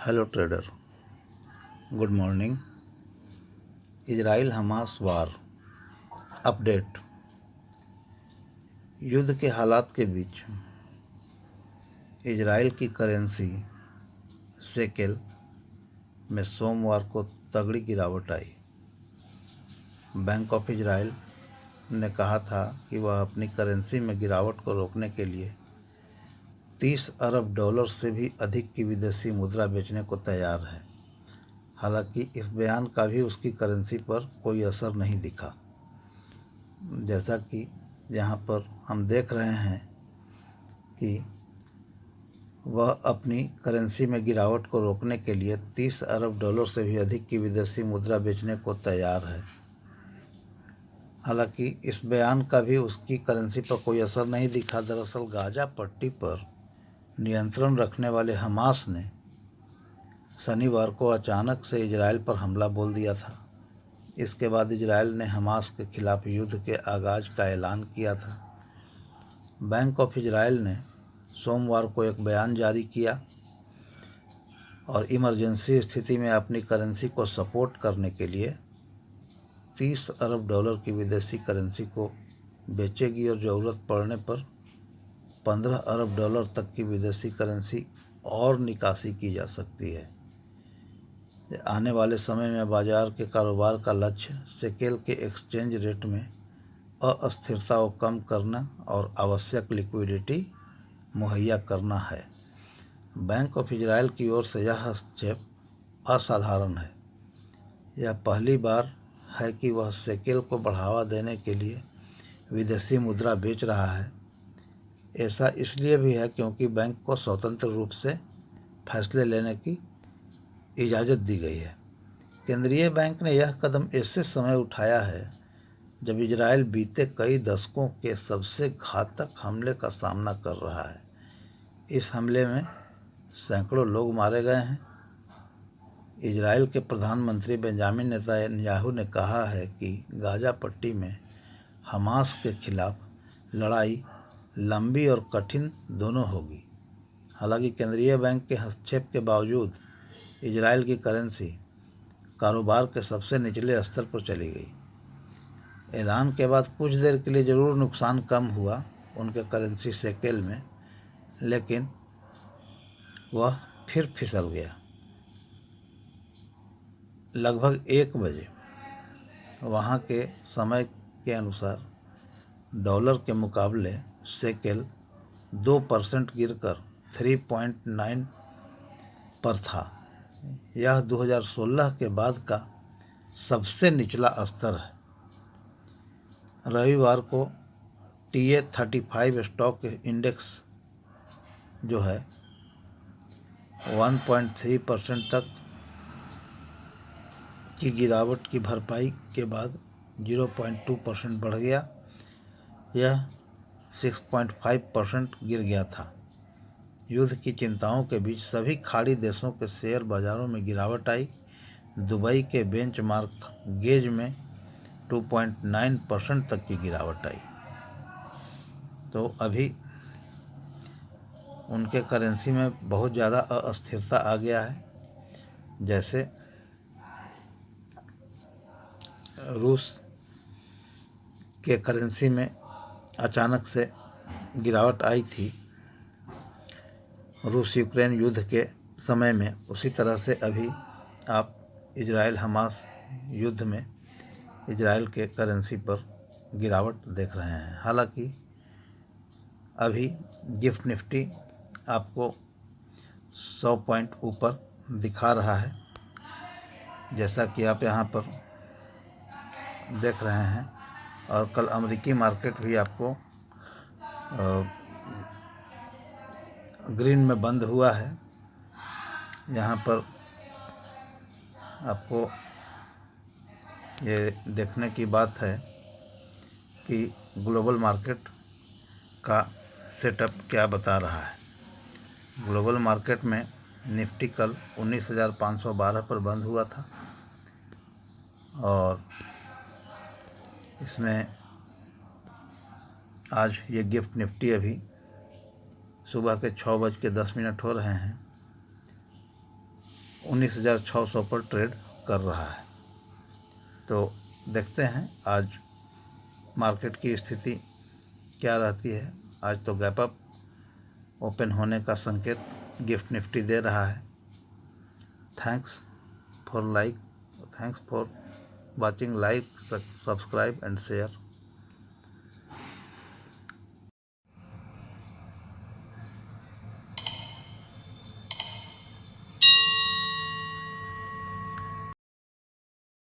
Hello trader, good morning. Israel Hamas war update. युद्ध के हालात के बीच इजराइल की करेंसी शेकेल में सोमवार को तगड़ी गिरावट आई। बैंक ऑफ इजराइल ने कहा था कि वह अपनी करेंसी में गिरावट को रोकने के लिए $30 अरब से भी अधिक की विदेशी मुद्रा बेचने को तैयार है। हालांकि इस बयान का भी उसकी करेंसी पर कोई असर नहीं दिखा। जैसा कि यहाँ पर हम देख रहे हैं कि वह अपनी करेंसी में गिरावट को रोकने के लिए $30 अरब से भी अधिक की विदेशी मुद्रा बेचने को तैयार है। हालांकि इस बयान का भी उसकी करेंसी पर कोई असर नहीं दिखा। दरअसल गाजा पट्टी पर नियंत्रण रखने वाले हमास ने शनिवार को अचानक से इजराइल पर हमला बोल दिया था। इसके बाद इजराइल ने हमास के खिलाफ युद्ध के आगाज़ का ऐलान किया था। बैंक ऑफ इजराइल ने सोमवार को एक बयान जारी किया और इमरजेंसी स्थिति में अपनी करेंसी को सपोर्ट करने के लिए $30 अरब की विदेशी करेंसी को बेचेगी और ज़रूरत पड़ने पर $15 अरब तक की विदेशी करेंसी और निकासी की जा सकती है। आने वाले समय में बाजार के कारोबार का लक्ष्य शेकेल के एक्सचेंज रेट में अस्थिरता को कम करना और आवश्यक लिक्विडिटी मुहैया करना है। बैंक ऑफ इजराइल की ओर से यह हस्तक्षेप असाधारण है। यह पहली बार है कि वह शेकेल को बढ़ावा देने के लिए विदेशी मुद्रा बेच रहा है। ऐसा इसलिए भी है क्योंकि बैंक को स्वतंत्र रूप से फैसले लेने की इजाज़त दी गई है। केंद्रीय बैंक ने यह कदम ऐसे समय उठाया है जब इजराइल बीते कई दशकों के सबसे घातक हमले का सामना कर रहा है। इस हमले में सैकड़ों लोग मारे गए हैं। इजराइल के प्रधानमंत्री बेंजामिन नेतन्याहू ने कहा है कि गाजा पट्टी में हमास के खिलाफ लड़ाई लंबी और कठिन दोनों होगी। हालांकि केंद्रीय बैंक के हस्तक्षेप के बावजूद इजराइल की करेंसी कारोबार के सबसे निचले स्तर पर चली गई। ऐलान के बाद कुछ देर के लिए ज़रूर नुकसान कम हुआ उनके करेंसी शेकेल में, लेकिन वह फिर फिसल गया। लगभग 1 बजे वहाँ के समय के अनुसार डॉलर के मुकाबले शेकेल 2% गिरकर 3.9 पर था। यह 2016 के बाद का सबसे निचला स्तर है। रविवार को TA35 स्टॉक इंडेक्स जो है 1.3% तक की गिरावट की भरपाई के बाद 0.2% बढ़ गया। यह 6.5% गिर गया था। युद्ध की चिंताओं के बीच सभी खाड़ी देशों के शेयर बाजारों में गिरावट आई। दुबई के बेंचमार्क गेज में 2.9% तक की गिरावट आई। तो अभी उनके करेंसी में बहुत ज़्यादा अस्थिरता आ गया है। जैसे रूस के करेंसी में अचानक से गिरावट आई थी रूस यूक्रेन युद्ध के समय में, उसी तरह से अभी आप इजराइल हमास युद्ध में इजराइल के करेंसी पर गिरावट देख रहे हैं। हालांकि अभी गिफ्ट निफ्टी आपको 100 पॉइंट ऊपर दिखा रहा है, जैसा कि आप यहाँ पर देख रहे हैं। और कल अमेरिकी मार्केट भी आपको ग्रीन में बंद हुआ है। यहाँ पर आपको ये देखने की बात है कि ग्लोबल मार्केट का सेटअप क्या बता रहा है। ग्लोबल मार्केट में निफ्टी कल 19,512 पर बंद हुआ था और इसमें आज ये गिफ्ट निफ्टी अभी सुबह के 6:10 हो रहे हैं, 19,600 पर ट्रेड कर रहा है। तो देखते हैं आज मार्केट की स्थिति क्या रहती है। आज तो गैप अप ओपन होने का संकेत गिफ्ट निफ्टी दे रहा है। Thanks for watching, like, subscribe and share.